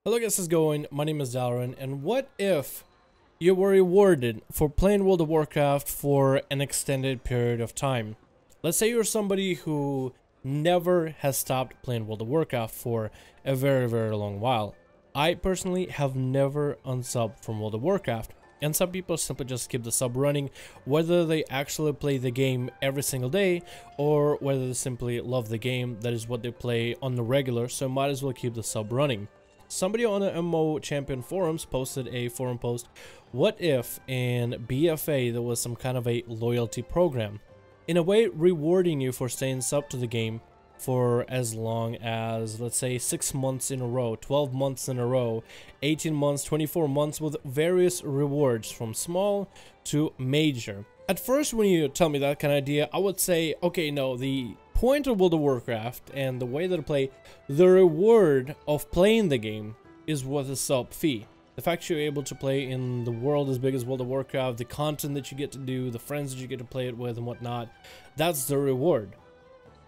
Hello guys, how's it going? My name is Tavern, and what if you were rewarded for playing World of Warcraft for an extended period of time? Let's say you're somebody who never has stopped playing World of Warcraft for a very long while. I personally have never unsubbed from World of Warcraft, and some people simply just keep the sub running, whether they actually play the game every single day or whether they simply love the game. That is what they play on the regular, so might as well keep the sub running. Somebody on the MMO Champion forums posted a forum post, what if in BFA there was some kind of a loyalty program, in a way rewarding you for staying sub to the game for as long as, let's say, 6 months in a row, 12 months in a row, 18 months, 24 months, with various rewards from small to major. At first, when you tell me that kind of idea, I would say, okay, no, the point of World of Warcraft and the way that I play, the reward of playing the game is worth a sub fee. The fact you're able to play in the world as big as World of Warcraft, the content that you get to do, the friends that you get to play it with and whatnot, that's the reward.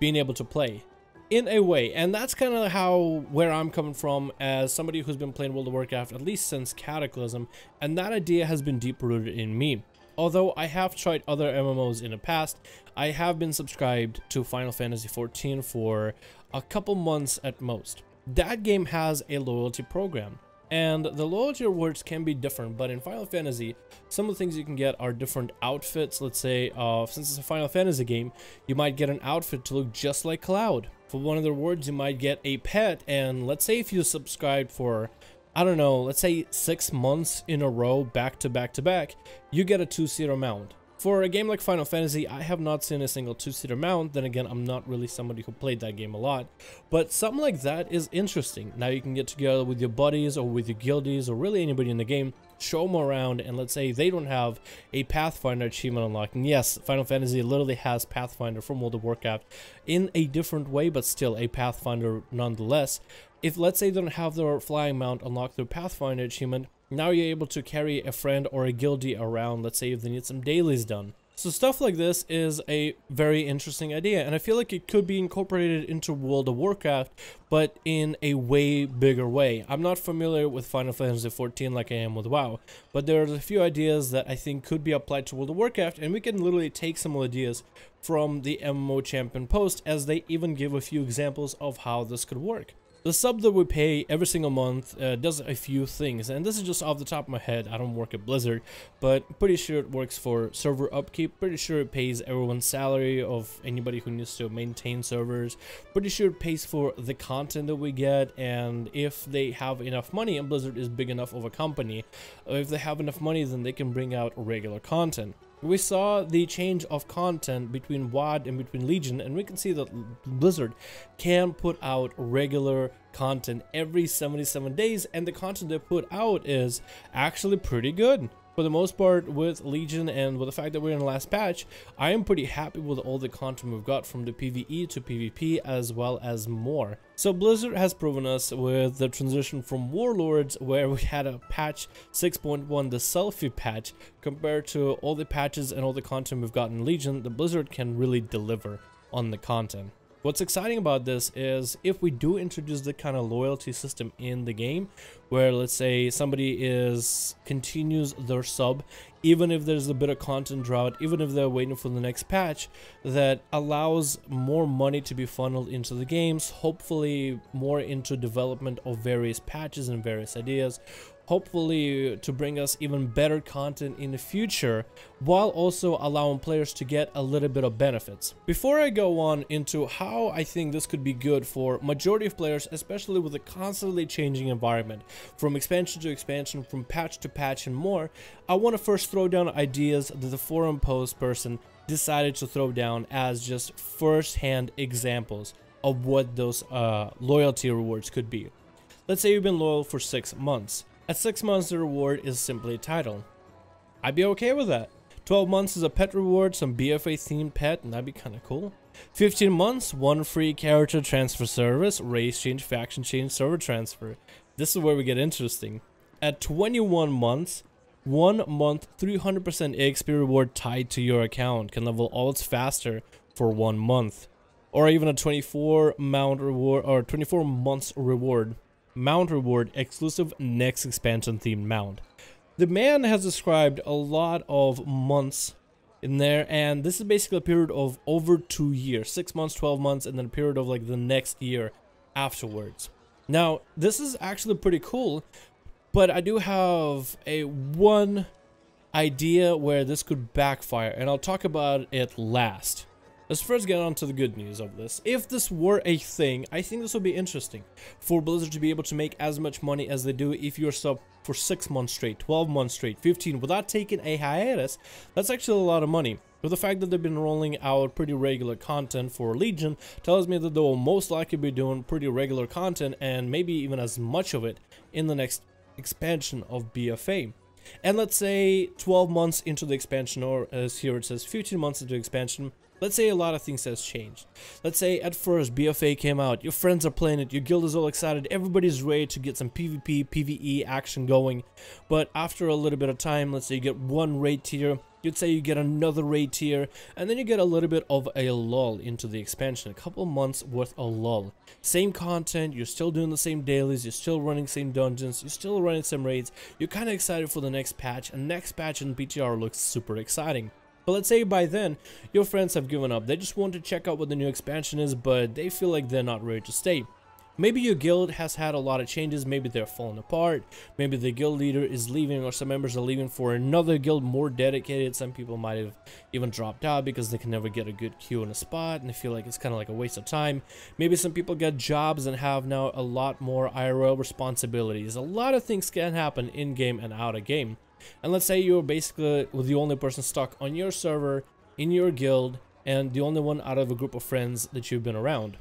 Being able to play in a way, and that's kind of where I'm coming from as somebody who's been playing World of Warcraft at least since Cataclysm, and that idea has been deep rooted in me. Although I have tried other MMOs in the past, I have been subscribed to Final Fantasy XIV for a couple months at most. That game has a loyalty program, and the loyalty rewards can be different, but in Final Fantasy, some of the things you can get are different outfits. Let's say, since it's a Final Fantasy game, you might get an outfit to look just like Cloud. For one of the rewards, you might get a pet, and let's say if you subscribe for, I don't know, let's say 6 months in a row, back to back, you get a 2-seater mount. For a game like Final Fantasy, I have not seen a single 2-seater mount. Then again, I'm not really somebody who played that game a lot. But something like that is interesting. Now you can get together with your buddies or with your guildies or really anybody in the game, show them around, and let's say they don't have a Pathfinder achievement unlocked. And yes, Final Fantasy literally has Pathfinder from World of Warcraft in a different way, but still a Pathfinder nonetheless. If, let's say, they don't have their flying mount unlocked through Pathfinder achievement, now you're able to carry a friend or a guildie around, let's say if they need some dailies done. So stuff like this is a very interesting idea, and I feel like it could be incorporated into World of Warcraft, but in a way bigger way. I'm not familiar with Final Fantasy XIV like I am with WoW, but there's a few ideas that I think could be applied to World of Warcraft, and we can literally take some ideas from the MMO Champion post, as they even give a few examples of how this could work. The sub that we pay every single month does a few things, and this is just off the top of my head. I don't work at Blizzard, but pretty sure it works for server upkeep. Pretty sure it pays everyone's salary of anybody who needs to maintain servers. Pretty sure it pays for the content that we get, and if they have enough money, and Blizzard is big enough of a company, if they have enough money, then they can bring out regular content. We saw the change of content between WoD and between Legion, and we can see that Blizzard can put out regular content every 77 days, and the content they put out is actually pretty good. For the most part, with Legion and with the fact that we're in the last patch, I am pretty happy with all the content we've got, from the PvE to PvP as well as more. So Blizzard has proven us with the transition from Warlords, where we had a patch 6.1, the selfie patch, compared to all the patches and all the content we've got in Legion, the Blizzard can really deliver on the content. What's exciting about this is if we do introduce the kind of loyalty system in the game, where let's say somebody continues their sub, even if there's a bit of content drought, even if they're waiting for the next patch, that allows more money to be funneled into the games, hopefully more into development of various patches and various ideas, hopefully to bring us even better content in the future, while also allowing players to get a little bit of benefits. Before I go on into how I think this could be good for majority of players, especially with a constantly changing environment, from expansion to expansion, from patch to patch and more, I want to first throw down ideas that the forum post person decided to throw down as just first-hand examples of what those loyalty rewards could be. Let's say you've been loyal for 6 months. At 6 months, the reward is simply a title. I'd be okay with that. 12 months is a pet reward, some BFA themed pet, and that'd be kind of cool. 15 months, 1 free character transfer service, race change, faction change, server transfer. This is where we get interesting. At 21 months, 1 month, 300% XP reward tied to your account, can level alts faster for 1 month. Or even a 24 mount reward, or 24 months reward. mount reward exclusive next expansion themed mount. The man has described a lot of months in there, and this is basically a period of over 2 years, 6 months, 12 months, and then a period of like the next year afterwards. Now, this is actually pretty cool, but I do have one idea where this could backfire, and I'll talk about it last. Let's first get on to the good news of this. If this were a thing, I think this would be interesting for Blizzard to be able to make as much money as they do if you're sub for 6 months straight, 12 months straight, 15 without taking a hiatus. That's actually a lot of money. But the fact that they've been rolling out pretty regular content for Legion tells me that they will most likely be doing pretty regular content, and maybe even as much of it in the next expansion of BFA. And let's say 12 months into the expansion, or as here it says 15 months into expansion, let's say a lot of things has changed. Let's say at first BFA came out, your friends are playing it, your guild is all excited, everybody's ready to get some PvP, PvE action going. But after a little bit of time, let's say you get one raid tier, you'd say you get another raid tier, and then you get a little bit of a lull into the expansion, a couple months worth of lull. Same content, you're still doing the same dailies, you're still running same dungeons, you're still running some raids, you're kind of excited for the next patch, and next patch in PTR looks super exciting. But let's say by then, your friends have given up. They just want to check out what the new expansion is, but they feel like they're not ready to stay. Maybe your guild has had a lot of changes, maybe they're falling apart, maybe the guild leader is leaving, or some members are leaving for another guild more dedicated. Some people might have even dropped out because they can never get a good queue in a spot, and they feel like it's kind of like a waste of time. Maybe some people get jobs and have now a lot more IRL responsibilities. A lot of things can happen in-game and out-of-game. And let's say you're basically the only person stuck on your server, in your guild, and the only one out of a group of friends that you've been around.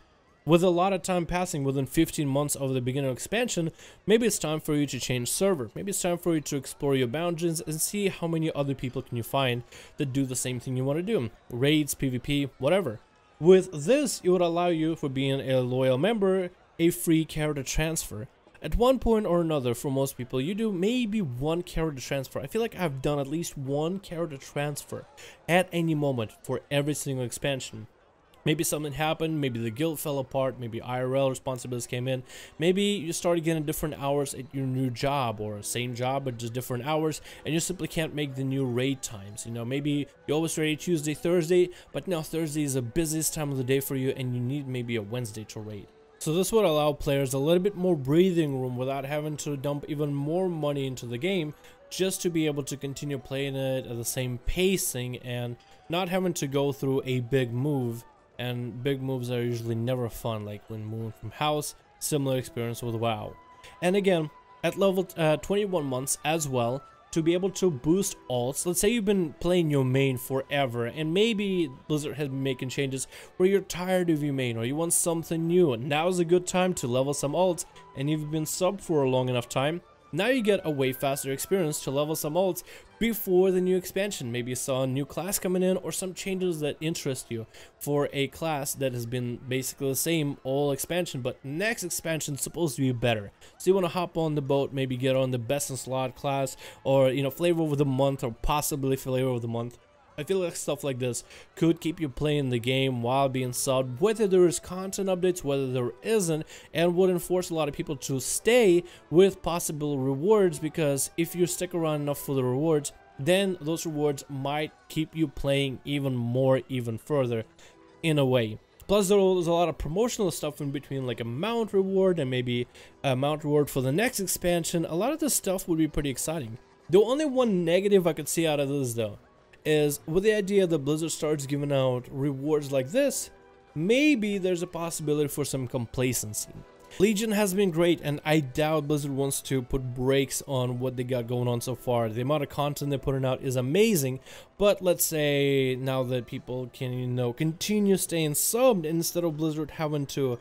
With a lot of time passing within 15 months of the beginning of expansion, maybe it's time for you to change server. Maybe it's time for you to explore your boundaries and see how many other people can you find that do the same thing you want to do. Raids, PvP, whatever. With this, it would allow you, for being a loyal member, a free character transfer. At one point or another, for most people, you do maybe one character transfer. I feel like I've done at least one character transfer at any moment for every single expansion. Maybe something happened, maybe the guild fell apart, maybe IRL responsibilities came in, maybe you started getting different hours at your new job, or same job but just different hours, and you simply can't make the new raid times. You know, maybe you're always ready Tuesday, Thursday, but now Thursday is the busiest time of the day for you and you need maybe a Wednesday to raid. So this would allow players a little bit more breathing room without having to dump even more money into the game, just to be able to continue playing it at the same pacing and not having to go through a big move. And big moves are usually never fun, like when moving from house. Similar experience with WoW. And again, at level 21 months as well, to be able to boost alts. Let's say you've been playing your main forever, and maybe Blizzard has been making changes where you're tired of your main or you want something new, and now's a good time to level some alts. And if you've been sub for a long enough time, now you get a way faster experience to level some alts before the new expansion. Maybe you saw a new class coming in, or some changes that interest you for a class that has been basically the same all expansion, but next expansion is supposed to be better. So you want to hop on the boat, maybe get on the best in slot class, or flavor of the month, or possibly flavor of the month. I feel like stuff like this could keep you playing the game while being subbed, whether there is content updates, whether there isn't, and would enforce a lot of people to stay with possible rewards, because if you stick around enough for the rewards, then those rewards might keep you playing even more, even further, in a way. Plus, there's a lot of promotional stuff in between, like a mount reward and maybe a mount reward for the next expansion. A lot of this stuff would be pretty exciting. The only one negative I could see out of this, though, is with the idea that Blizzard starts giving out rewards like this, maybe there's a possibility for some complacency. Legion has been great, and I doubt Blizzard wants to put brakes on what they got going on so far. The amount of content they're putting out is amazing, but let's say now that people can, continue staying subbed, instead of Blizzard having to,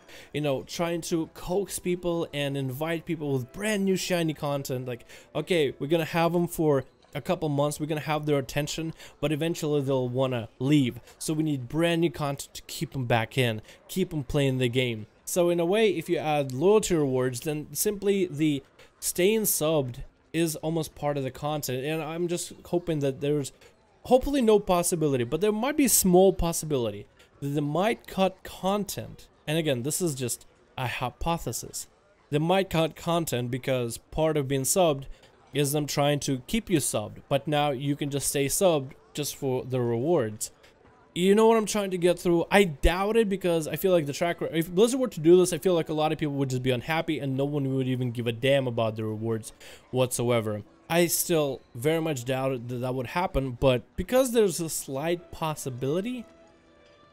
trying to coax people and invite people with brand new shiny content, like, okay, we're gonna have them for a couple months, we're gonna have their attention, but eventually they'll wanna leave. So we need brand new content to keep them back in, keep them playing the game. So in a way, if you add loyalty rewards, then simply the staying subbed is almost part of the content. And I'm just hoping that there's hopefully no possibility, but there might be a small possibility that they might cut content. And again, this is just a hypothesis. they might cut content because part of being subbed is them trying to keep you subbed, but now you can just stay subbed just for the rewards. You know what I'm trying to get through? I doubt it, because I feel like the track, if Blizzard were to do this, I feel like a lot of people would just be unhappy and no one would even give a damn about the rewards whatsoever. I still very much doubt that that would happen, but because there's a slight possibility,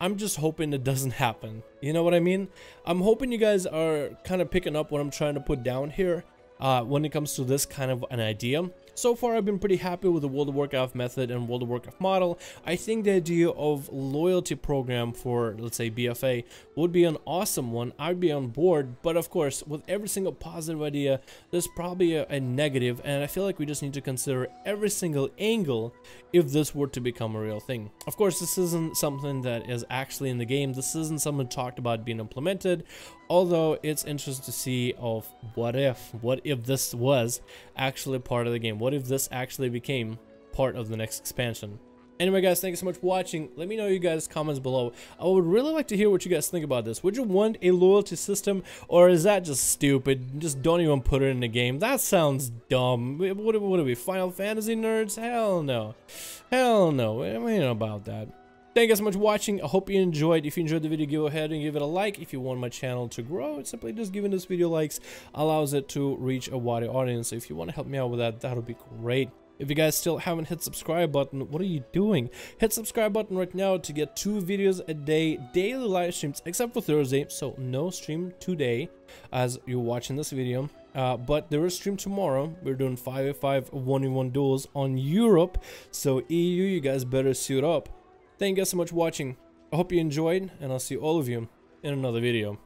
I'm just hoping it doesn't happen. You know what I mean? I'm hoping you guys are kind of picking up what I'm trying to put down here when it comes to this kind of an idea. So far, I've been pretty happy with the World of Warcraft method and World of Warcraft model. I think the idea of loyalty program for, let's say, BFA would be an awesome one. I'd be on board, but of course, with every single positive idea, there's probably a negative, and I feel like we just need to consider every single angle if this were to become a real thing. Of course, this isn't something that is actually in the game. This isn't something talked about being implemented, although it's interesting to see of what if this was actually part of the game. What if this actually became part of the next expansion? Anyway, guys, thank you so much for watching. Let me know you guys' comments below. I would really like to hear what you guys think about this. Would you want a loyalty system, or is that just stupid? Just don't even put it in the game. That sounds dumb. What are we, Final Fantasy nerds? Hell no. Hell no. We ain't about that. Thank you guys so much for watching. I hope you enjoyed. If you enjoyed the video, go ahead and give it a like. If you want my channel to grow, it's simply just giving this video likes allows it to reach a wider audience. So if you want to help me out with that, that would be great. If you guys still haven't hit subscribe button, what are you doing? Hit subscribe button right now to get 2 videos a day, daily live streams, except for Thursday. So no stream today as you're watching this video. But there is stream tomorrow. We're doing 5v5 1v1 duels on Europe. So EU, you guys better suit up. Thank you guys so much for watching. I hope you enjoyed, and I'll see all of you in another video.